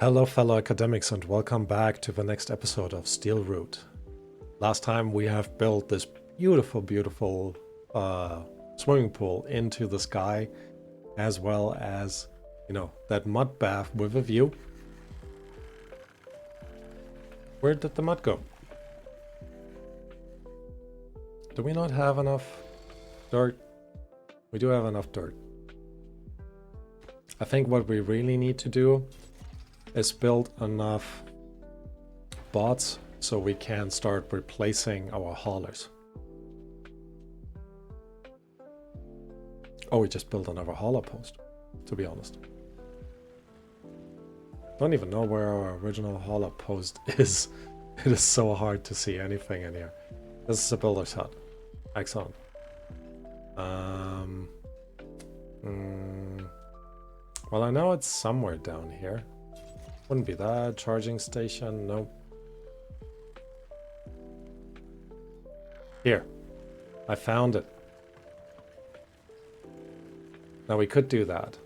Hello fellow academics and welcome back to the next episode of Steelroot. Last time we have built this beautiful swimming pool into the sky, as well as, that mud bath with a view. Where did the mud go? Do we not have enough dirt? We do have enough dirt. I think what we really need to do is build enough bots so we can start replacing our haulers. Oh, we just built another hauler post, to be honest. Don't even know where our original hauler post is. It is so hard to see anything in here. This is a builder's hut. Excellent. Well, I know it's somewhere down here. Wouldn't be that. Charging station, nope. Here. I found it. Now we could do that.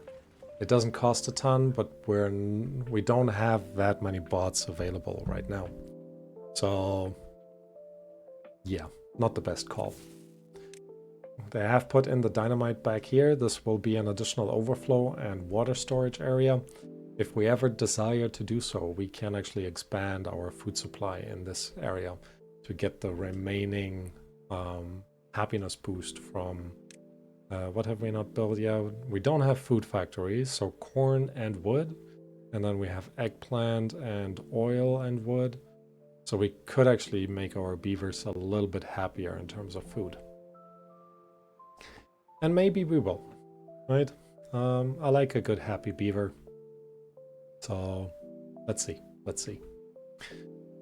It doesn't cost a ton, but we don't have that many bots available right now. So, yeah, not the best call. They have put in the dynamite back here. This will be an additional overflow and water storage area. If we ever desire to do so, we can actually expand our food supply in this area to get the remaining happiness boost from what have we not built yet? We don't have food factories, so corn and wood. And then we have eggplant and oil and wood. So we could actually make our beavers a little bit happier in terms of food. And maybe we will, right? I like a good happy beaver. So let's see.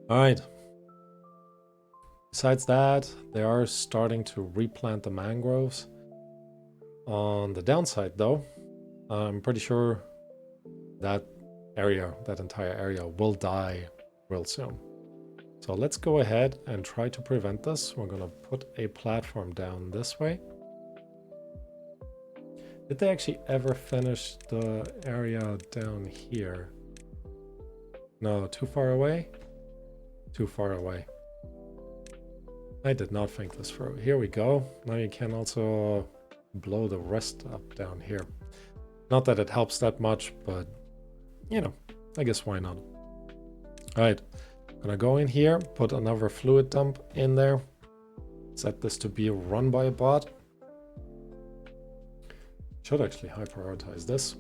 All right. Besides that, they are starting to replant the mangroves. On the downside though, I'm pretty sure that entire area will die real soon. So let's go ahead and try to prevent this. We're gonna put a platform down this way. Did they actually ever finish the area down here? No, too far away? Too far away. I did not think this through. Here we go. Now you can also blow the rest up down here. Not that it helps that much, but I guess why not? All right, gonna go in here, put another fluid dump in there, set this to be run by a bot. Should actually high prioritize this.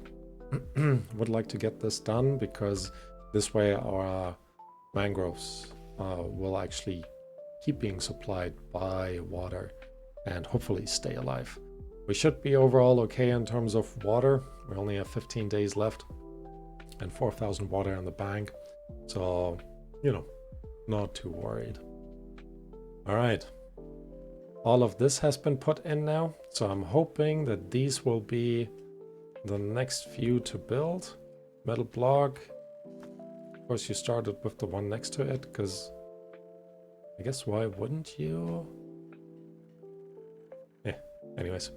Would like to get this done because this way our mangroves will actually keep being supplied by water and hopefully stay alive. We should be overall okay in terms of water. We only have 15 days left and 4,000 water in the bank. So, not too worried. All right. All of this has been put in now. So I'm hoping that these will be the next few to build. Metal block. Of course, you started with the one next to it because I guess why wouldn't you? Anyways.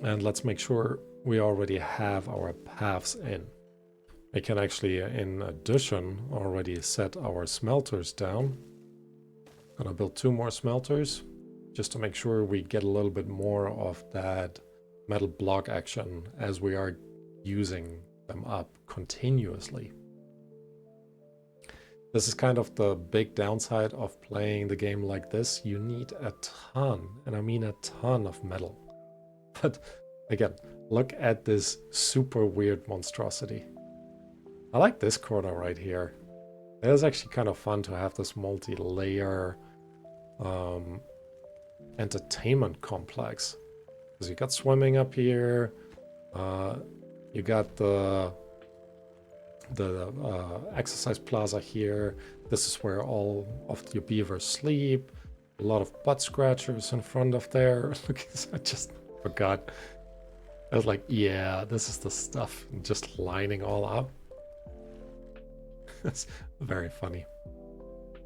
And let's make sure we already have our paths in. We can actually, in addition, already set our smelters down. Gonna build 2 more smelters just to make sure we get a little bit more of that metal block action as we are using them up continuously. This is kind of the big downside of playing the game like this. You need a ton, and I mean a ton of metal. But again, look at this super weird monstrosity. I like this corner right here. It is actually kind of fun to have this multi-layer entertainment complex. Because you got swimming up here, you got the exercise plaza here. This is where all of your beavers sleep. A lot of butt scratchers in front of there. Look, I just forgot. I was like, yeah, this is the stuff. Just lining all up. That's very funny.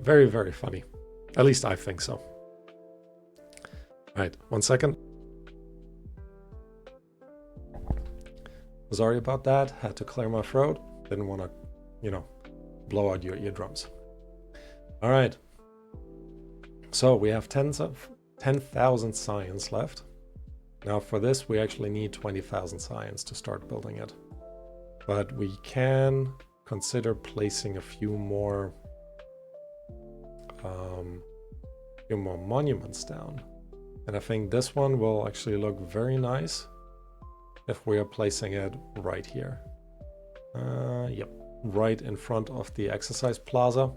Very, very funny. At least I think so. All right, 1 second. Sorry about that. Had to clear my throat. Didn't want to, you know, blow out your eardrums. All right. So we have 10,000 science left. Now for this, we actually need 20,000 science to start building it. But we can consider placing a few more monuments down. And I think this one will actually look very nice if we are placing it right here. Yep, right in front of the exercise plaza.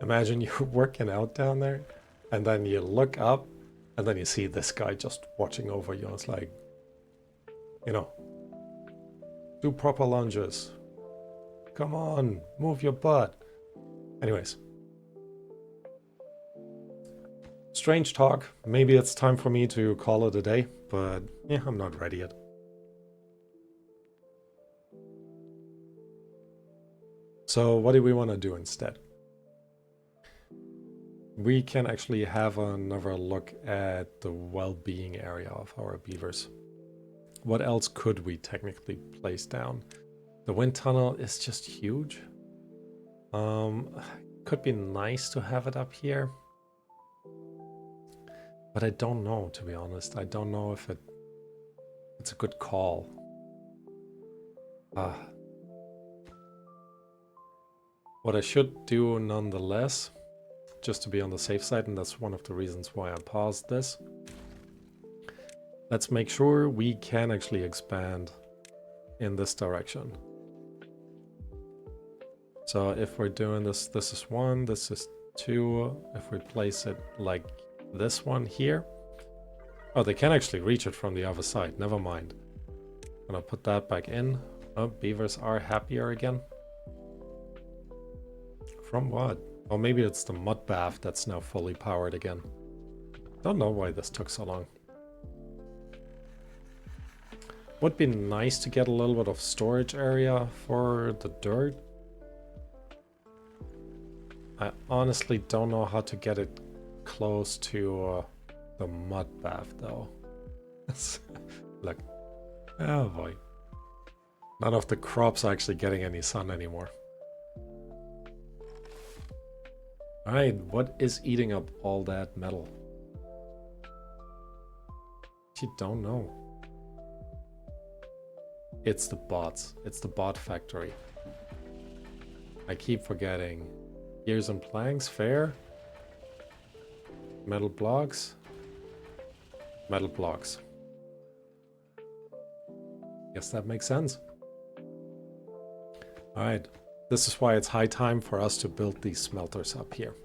Imagine you're working out down there and then you look up and then you see this guy just watching over you. It's like, you know, do proper lunges. Come on, move your butt. Anyways. Strange talk. Maybe it's time for me to call it a day, but yeah, I'm not ready yet. So what do we want to do instead? We can actually have another look at the well-being area of our beavers. What else could we technically place down? The wind tunnel is just huge. Could be nice to have it up here. But I don't know, to be honest. I don't know if it's a good call. What I should do nonetheless, just to be on the safe side, and that's one of the reasons why I paused this. Let's make sure we can actually expand in this direction. So if we're doing this, this is 1, this is 2. If we place it like this one here. Oh, they can actually reach it from the other side. Never mind. Gonna put that back in. Oh, beavers are happier again. From what? Oh, maybe it's the mud bath that's now fully powered again. Don't know why this took so long. Would be nice to get a little bit of storage area for the dirt. I honestly don't know how to get it close to the mud bath though. Look. Oh boy. None of the crops are actually getting any sun anymore. Alright, what is eating up all that metal? You don't know. It's the bots. It's the bot factory. I keep forgetting. Gears and planks, fair. Metal blocks. Metal blocks. Guess that makes sense. Alright. This is why it's high time for us to build these smelters up here.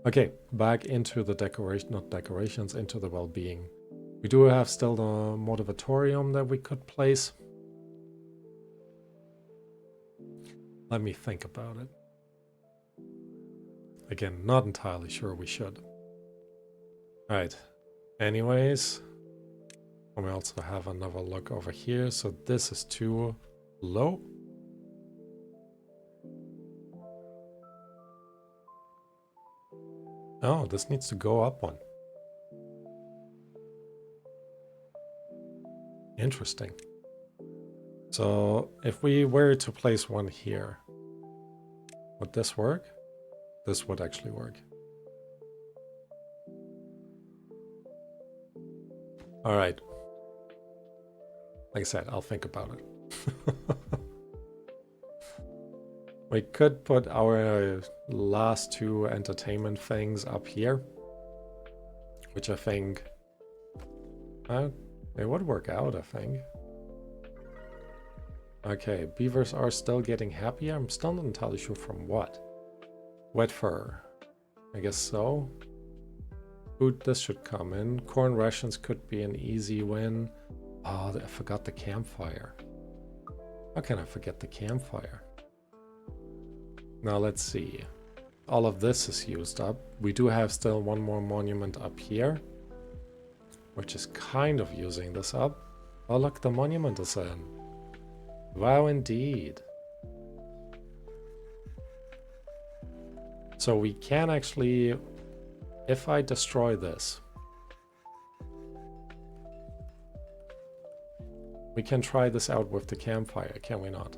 Okay, back into the decoration, not decorations, into the well-being. We do have still the motivatorium that we could place. Let me think about it. Again, not entirely sure we should. Alright, anyways, we also have another look over here. So this is too low. Oh, this needs to go up one. Interesting. So if we were to place one here, would this work? This would actually work. All right. Like I said, I'll think about it. We could put our last two entertainment things up here, which I think they would work out, I think. Okay, beavers are still getting happier. I'm still not entirely sure from what. Wet fur. I guess so. Food, this should come in. Corn rations could be an easy win. Oh, I forgot the campfire. How can I forget the campfire? Now let's see. All of this is used up. We do have still one more monument up here, which is kind of using this up. Oh look, the monument is in. Wow, indeed. So we can actually, if I destroy this, We can try this out with the campfire, can we not?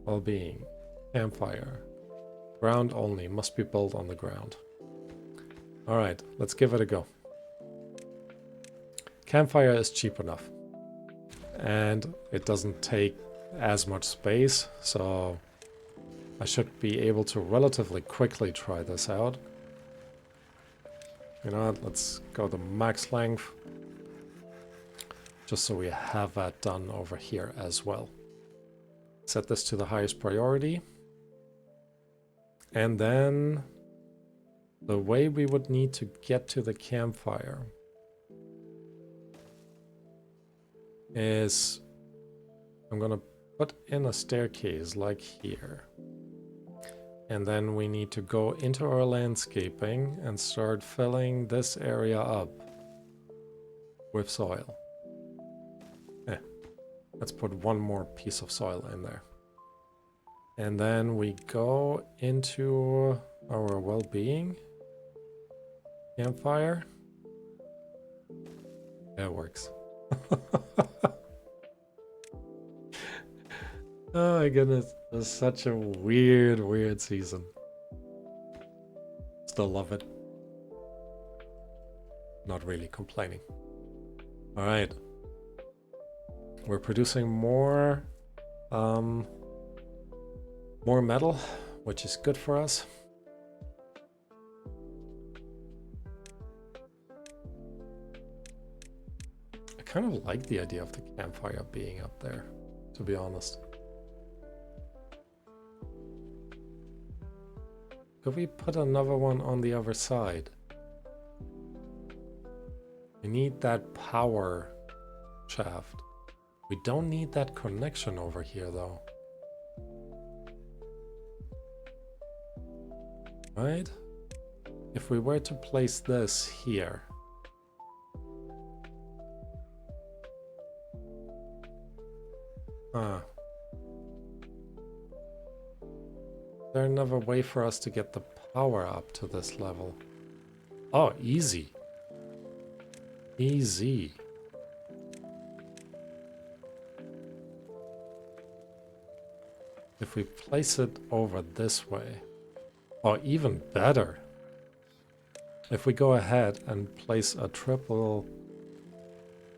Well-being. Campfire. Ground only. Must be built on the ground. Alright, let's give it a go. Campfire is cheap enough. And it doesn't take as much space, so I should be able to relatively quickly try this out. You know what, let's go to max length. Just so we have that done over here as well. Set this to the highest priority. And then the way we would need to get to the campfire is I'm gonna put in a staircase like here. And then we need to go into our landscaping and start filling this area up with soil. Let's put one more piece of soil in there. And then we go into our well-being. Campfire. Yeah, it works. Oh my goodness. It's such a weird, weird season. Still love it. Not really complaining. Alright. We're producing more metal, which is good for us. I kind of like the idea of the campfire being up there, to be honest. Could we put another one on the other side? We need that power shaft. We don't need that connection over here, though. Right? If we were to place this here. Is there another way for us to get the power up to this level? Oh, easy. Easy. If we place it over this way, or even better, if we go ahead and place a triple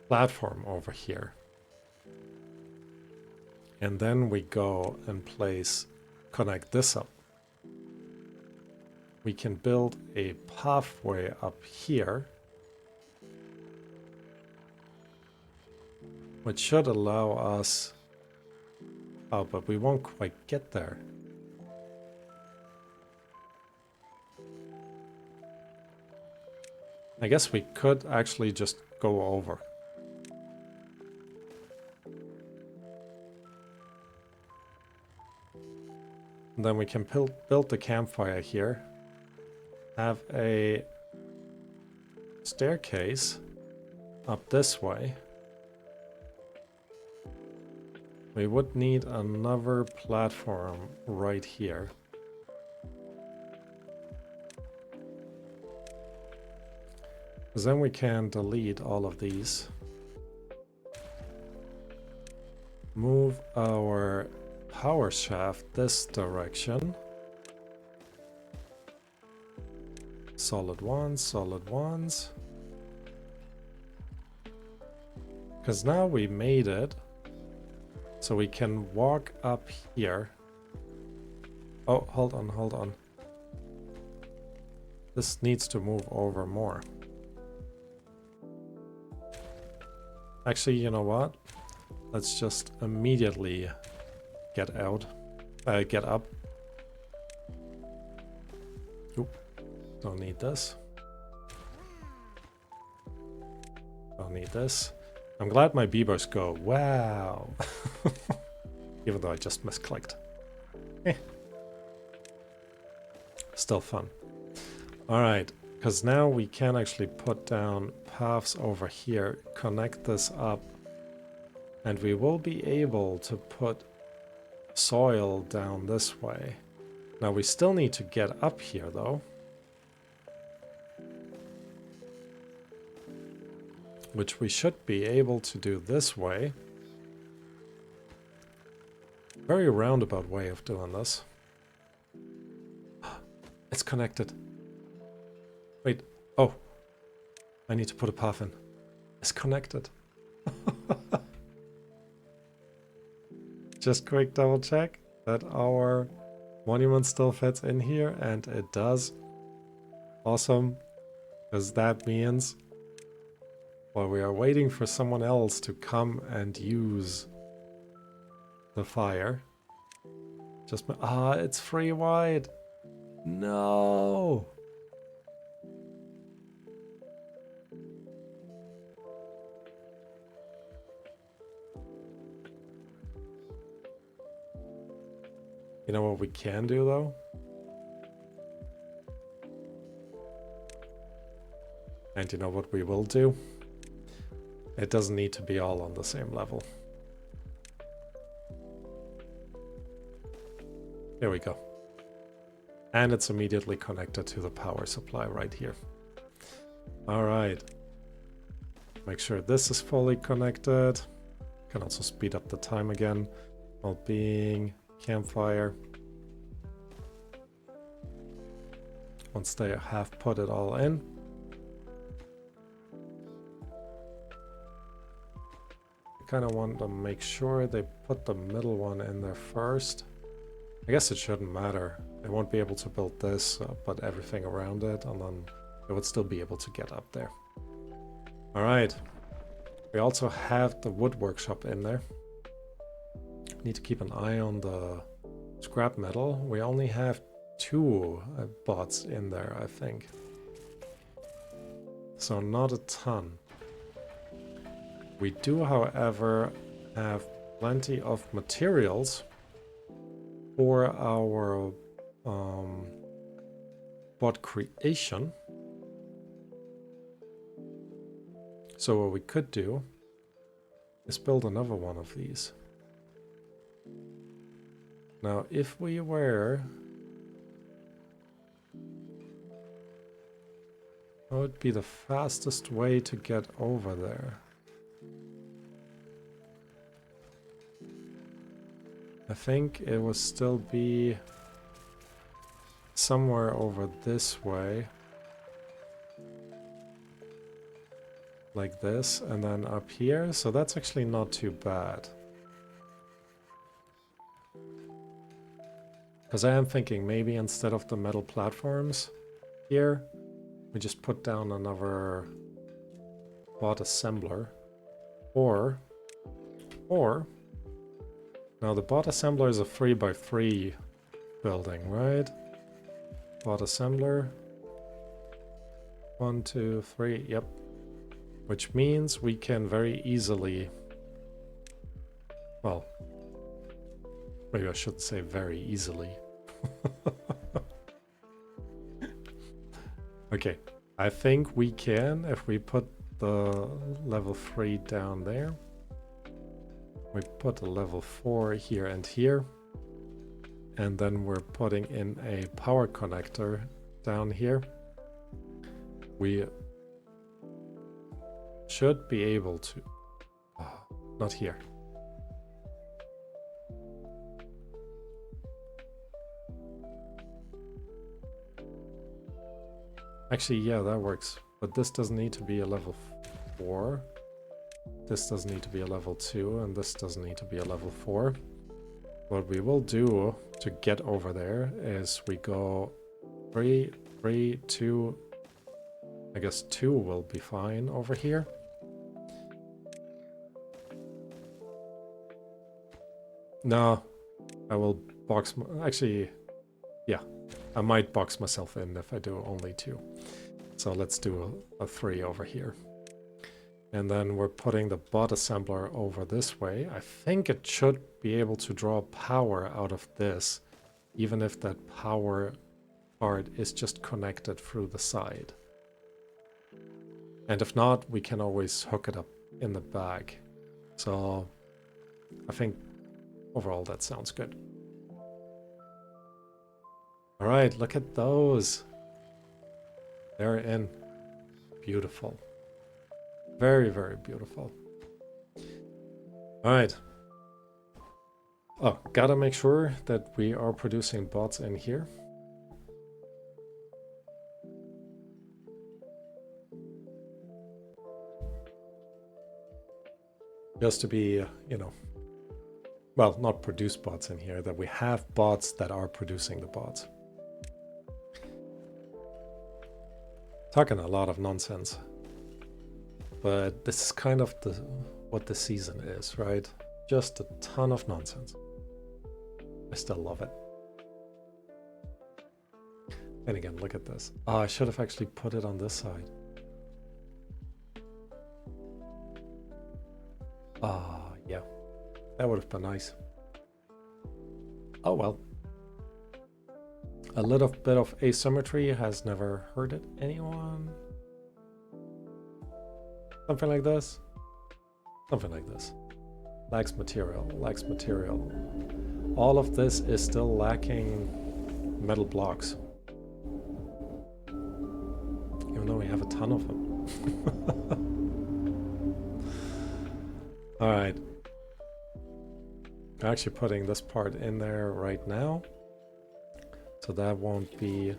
platform over here, and then we go and connect this up, we can build a pathway up here, which should allow us. Oh, but we won't quite get there. I guess we could actually just go over. And then we can build the campfire here. Have a staircase up this way. We would need another platform right here. Because then we can delete all of these. Move our power shaft this direction. Solid ones, solid ones. Because now we made it. So we can walk up here. Oh, hold on, hold on. This needs to move over more. Actually, you know what? Let's just immediately get up. Oop, don't need this. Don't need this. I'm glad my beavers go, wow. Even though I just misclicked. Still fun. Alright, because now we can actually put down paths over here, connect this up, and we will be able to put soil down this way. Now we still need to get up here though. Which we should be able to do this way. Very roundabout way of doing this. It's connected. Wait. Oh. I need to put a path in. It's connected. Just quick double check that our monument still fits in here, and it does. Awesome. Because that means while we are waiting for someone else to come and use the fire. Just it's 3 wide. No. You know what we can do though? And you know what we will do? It doesn't need to be all on the same level. There we go. And it's immediately connected to the power supply right here. All right. Make sure this is fully connected. Can also speed up the time again. While being campfire. Once they have put it all in. I kind of want to make sure they put the middle one in there first. I guess it shouldn't matter. They won't be able to build this, but everything around it, and then they would still be able to get up there. All right. We also have the wood workshop in there. Need to keep an eye on the scrap metal. We only have 2 bots in there, I think. So not a ton. We do, however, have plenty of materials for our bot creation. So what we could do is build another one of these. Now, if we were... what would be the fastest way to get over there? I think it would still be somewhere over this way. Like this, and then up here. So that's actually not too bad. Because I am thinking maybe instead of the metal platforms here, we just put down another bot assembler. Or now the bot assembler is a 3x3 building, right? Bot assembler. 1, 2, 3, yep. Which means we can very easily, well, maybe I shouldn't say very easily. Okay, I think we can, if we put the level 3 down there. We put a level 4 here and here. And then we're putting in a power connector down here. We should be able to... not here. Actually, yeah, that works. But this doesn't need to be a level 4. This doesn't need to be a level 2, and this doesn't need to be a level 4. What we will do to get over there is we go 3, 3, 2. I guess 2 will be fine over here. No, I will box... actually, yeah, I might box myself in if I do only 2. So let's do a 3 over here. And then we're putting the bot assembler over this way. I think it should be able to draw power out of this, even if that power part is just connected through the side. And if not, we can always hook it up in the back. So I think overall that sounds good. All right, look at those. They're in. Beautiful. Very, very beautiful. All right. Oh, gotta make sure that we are producing bots in here. Just to be, you know, well, not produce bots in here, that we have bots that are producing the bots. Talking a lot of nonsense. But this is kind of what the season is, right? Just a ton of nonsense. I still love it. And again, look at this. Oh, I should have actually put it on this side. Ah, yeah. That would have been nice. Oh well. A little bit of asymmetry has never hurted anyone. Something like this. Something like this. Lacks material, lacks material. All of this is still lacking metal blocks. Even though we have a ton of them. Alright. I'm actually putting this part in there right now. So that won't be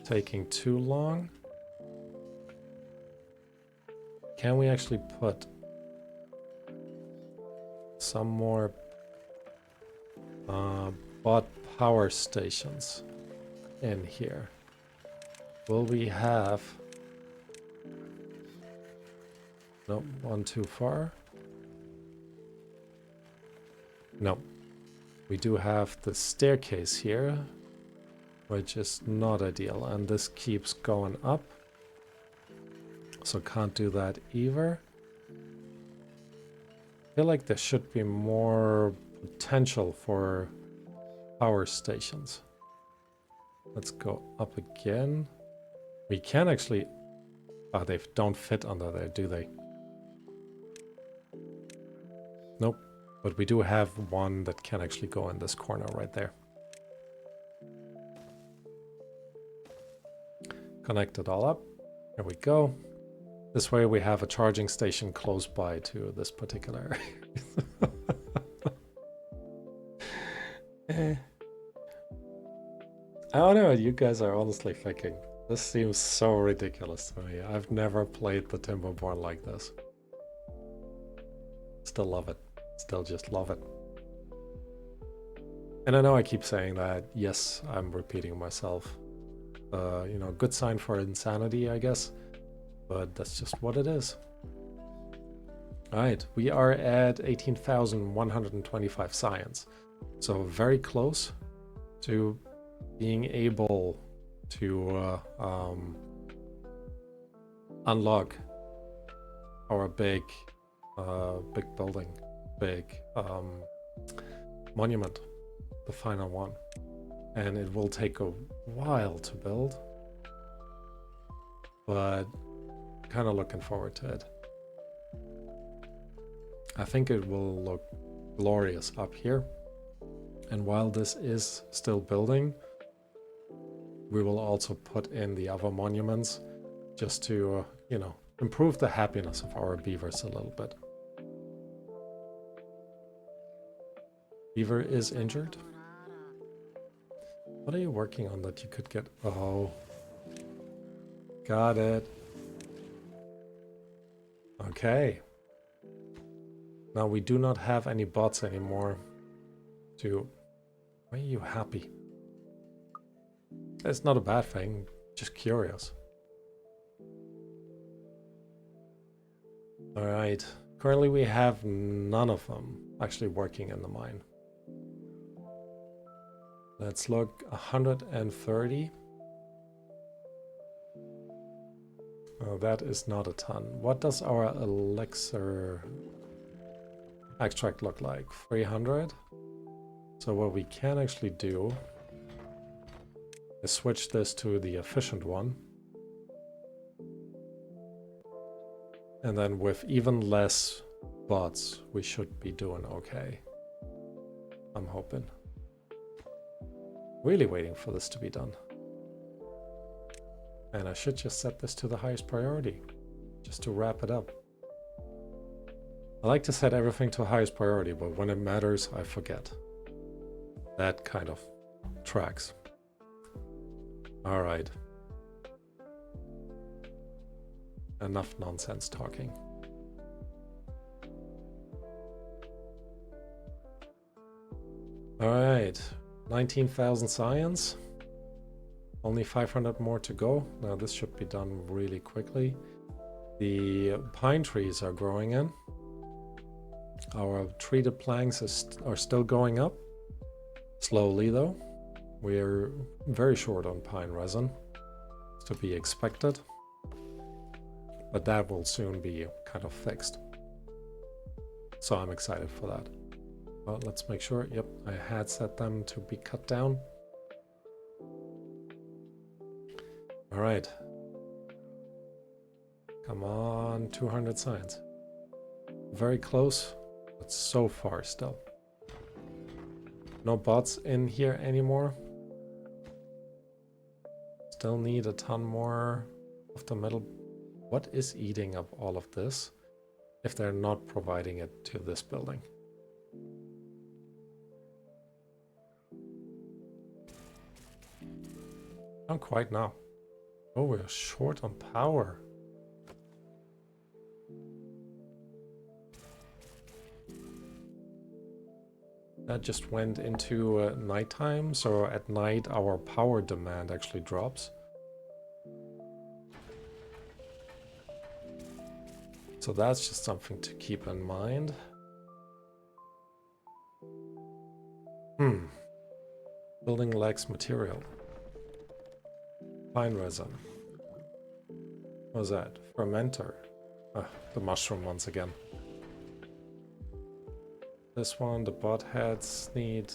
taking too long. Can we actually put some more bot power stations in here? Will we have... Nope, one too far. No. We do have the staircase here, which is not ideal, and this keeps going up. So can't do that either. I feel like there should be more potential for power stations. Let's go up again. We can actually... Oh, they don't fit under there, do they? Nope. But we do have one that can actually go in this corner right there. Connect it all up. There we go. This way we have a charging station close by to this particular area. I don't know what you guys are honestly thinking. This seems so ridiculous to me. I've never played the Timberborn like this. Still love it. Still just love it. And I know I keep saying that. Yes, I'm repeating myself. You know, good sign for insanity, I guess. But that's just what it is. Alright, we are at 18,125 science. So very close to being able to unlock our big building, big monument, the final one. And it will take a while to build, but kind of looking forward to it. I think it will look glorious up here. And while this is still building, we will also put in the other monuments just to, you know, improve the happiness of our beavers a little bit. Beaver is injured. What are you working on that you could get? Oh, got it. Okay. Now we do not have any bots anymore to... Why are you happy? It's not a bad thing, just curious. Alright, currently we have none of them actually working in the mine. Let's look, 130. Oh, that is not a ton. What does our elixir extract look like? 300? So what we can actually do is switch this to the efficient one. And then with even less bots, we should be doing okay. I'm hoping. Really waiting for this to be done. And I should just set this to the highest priority, just to wrap it up. I like to set everything to highest priority, but when it matters, I forget. That kind of tracks. All right. Enough nonsense talking. All right, 19,000 science. Only 500 more to go. Now this should be done really quickly. The pine trees are growing in. Our treated planks are still going up. Slowly though. We're very short on pine resin. It's to be expected. But that will soon be kind of fixed. So I'm excited for that. Well, let's make sure. Yep, I had set them to be cut down. All right. Come on, 200 science. Very close, but so far still. No bots in here anymore. Still need a ton more of the metal. What is eating up all of this if they're not providing it to this building? Not quite now. Oh, we're short on power. That just went into nighttime, so at night our power demand actually drops. So that's just something to keep in mind. Building lacks material. Pine resin. What was that? Fermenter. The mushroom once again. This one, the bot heads need,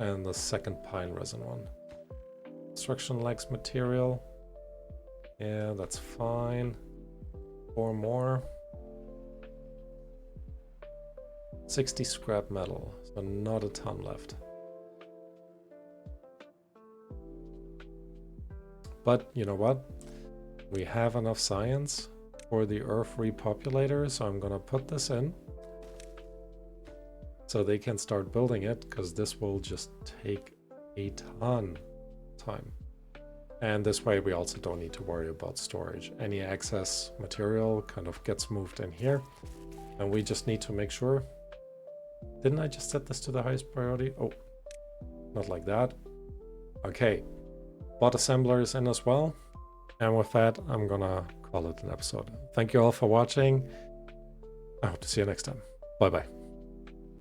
and the second pine resin one. Construction lacks material. Yeah, that's fine. 4 more. 60 scrap metal, so not a ton left. But you know what? We have enough science for the Earth Re-populator, so I'm gonna put this in so they can start building it, because this will just take a ton of time. And this way we also don't need to worry about storage. Any excess material kind of gets moved in here, and we just need to make sure. Didn't I just set this to the highest priority? Oh, not like that. Okay, bot assembler is in as well. And with that, I'm gonna call it an episode. Thank you all for watching. I hope to see you next time. Bye bye.